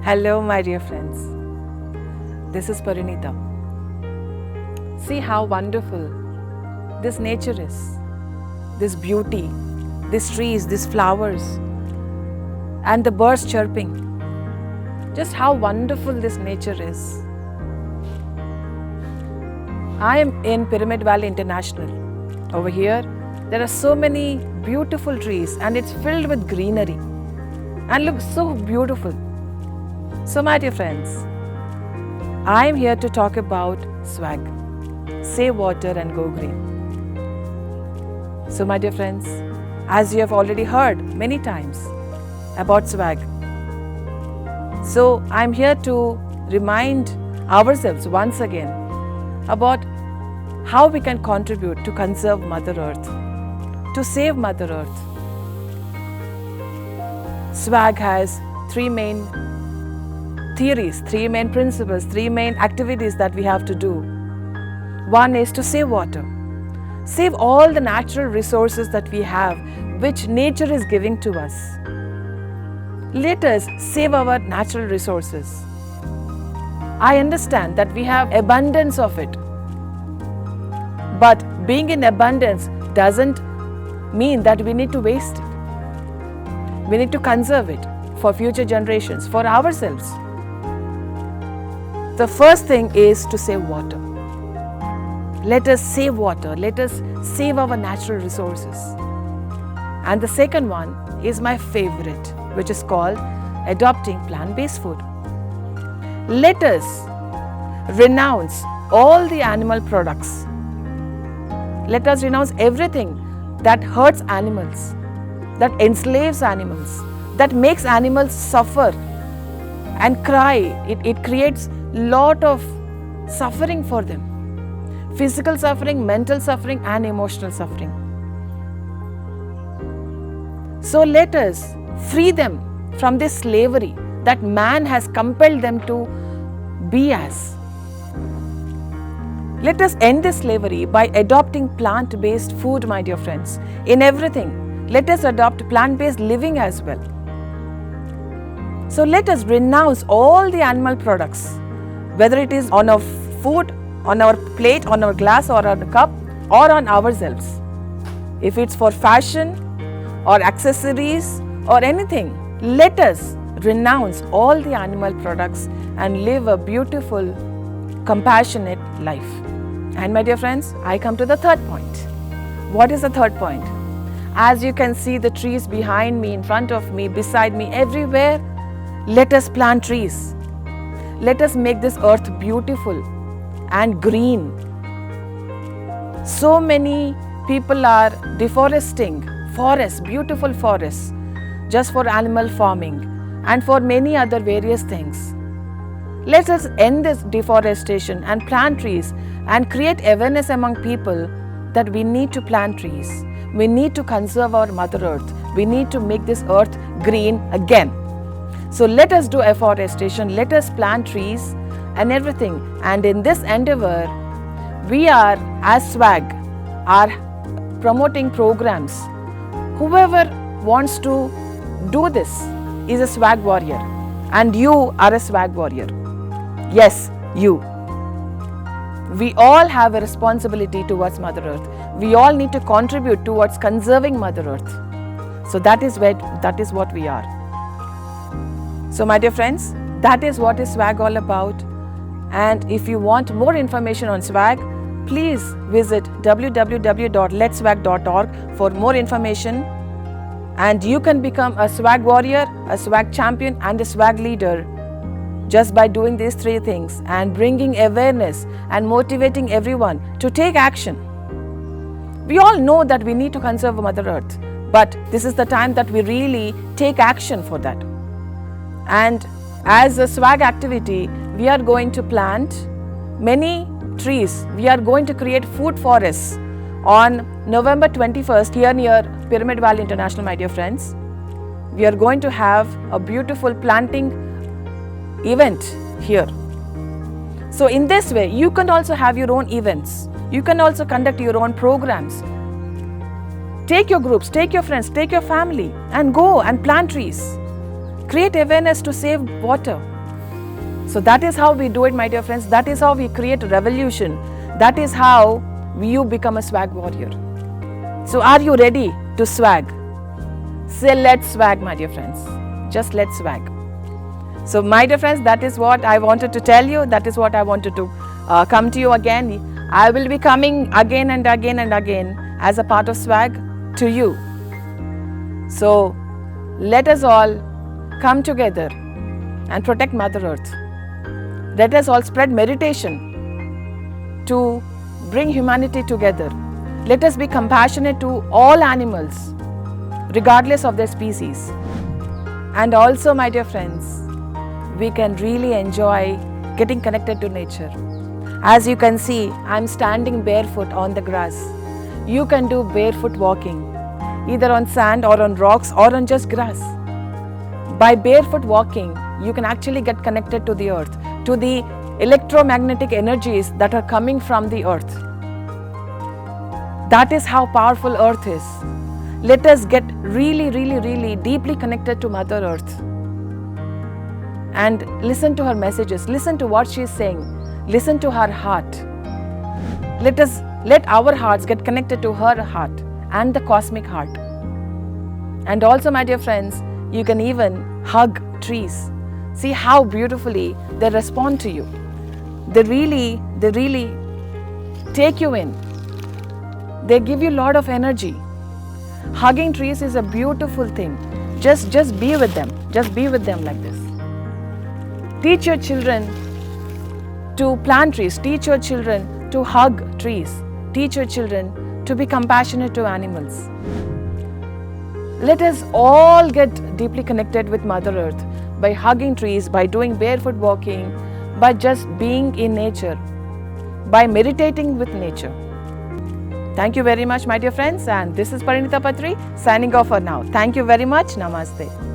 Hello, my dear friends. This is Parinita. See how wonderful this nature is, this beauty, these trees, these flowers, and the birds chirping. Just how wonderful this nature is. I am in Pyramid Valley International. Over here, there are so many beautiful trees and it's filled with greenery and looks so beautiful. So my dear friends, I am here to talk about swag. Save water and go green. So my dear friends, as you have already heard many times about swag, so I am here to remind ourselves once again about how we can contribute to conserve Mother Earth, to save Mother Earth. Swag has three main theories, three main principles, three main activities that we have to do. One is to save water. Save all the natural resources that we have, which nature is giving to us. Let us save our natural resources. I understand that we have abundance of it. But being in abundance doesn't mean that we need to waste it. We need to conserve it for future generations, for ourselves. The first thing is to save water. Let us save water. Let us save our natural resources. And the second one is my favorite, which is called adopting plant-based food. Let us renounce all the animal products. Let us renounce everything that hurts animals, that enslaves animals, that makes animals suffer and cry. It creates lot of suffering for them. Physical suffering, mental suffering and emotional suffering. So let us free them from this slavery that man has compelled them to be as. Let us end this slavery by adopting plant-based food, my dear friends. In everything, let us adopt plant-based living as well. So let us renounce all the animal products, whether it is on our food, on our plate, on our glass or on a cup or on ourselves. If it's for fashion or accessories or anything, let us renounce all the animal products and live a beautiful, compassionate life. And my dear friends, I come to the third point. What is the third point? As you can see the trees behind me, in front of me, beside me, everywhere, let us plant trees. Let us make this earth beautiful and green. So many people are deforesting forests, beautiful forests, just for animal farming and for many other various things. Let us end this deforestation and plant trees and create awareness among people that we need to plant trees. We need to conserve our Mother Earth. We need to make this earth green again. So let us do afforestation, let us plant trees and everything. And in this endeavor, we are, as SWAG, are promoting programs. Whoever wants to do this is a SWAG warrior. And you are a SWAG warrior. Yes, you. We all have a responsibility towards Mother Earth. We all need to contribute towards conserving Mother Earth. So that is what we are. So my dear friends, that is what is SWAG all about. And if you want more information on SWAG, please visit www.letswag.org for more information. And you can become a SWAG warrior, a SWAG champion and a SWAG leader just by doing these three things and bringing awareness and motivating everyone to take action. We all know that we need to conserve Mother Earth, but this is the time that we really take action for that. And as a SWAG activity, we are going to plant many trees. We are going to create food forests on November 21st here near Pyramid Valley International, my dear friends. We are going to have a beautiful planting event here. So in this way, you can also have your own events. You can also conduct your own programs. Take your groups, take your friends, take your family and go and plant trees. Create awareness to save water. So that is how we do it, my dear friends. That is how we create a revolution. That is how you become a swag warrior. So are you ready to swag? Say let's swag, my dear friends. Just let's swag. So my dear friends, that is what I wanted to tell you. That is what I wanted to come to you again. I will be coming again and again and again as a part of swag to you. So let us all come together and protect Mother Earth. Let us all spread meditation to bring humanity together. Let us be compassionate to all animals, regardless of their species. And also, my dear friends, we can really enjoy getting connected to nature. As you can see, I'm standing barefoot on the grass. You can do barefoot walking, either on sand or on rocks or on just grass. By barefoot walking, you can actually get connected to the earth, to the electromagnetic energies that are coming from the earth. That is how powerful earth is. Let us get really, really, really deeply connected to Mother Earth and listen to her messages, listen to what she is saying, listen to her heart. Let our hearts get connected to her heart and the cosmic heart. And also, my dear friends, you can even hug trees. See how beautifully they respond to you. They really take you in. They give you a lot of energy. Hugging trees is a beautiful thing. Just be with them. Just be with them like this. Teach your children to plant trees. Teach your children to hug trees. Teach your children to be compassionate to animals. Let us all get deeply connected with Mother Earth by hugging trees, by doing barefoot walking, by just being in nature, by meditating with nature. Thank you very much, my dear friends, and this is Parinita Patri signing off for now. Thank you very much. Namaste.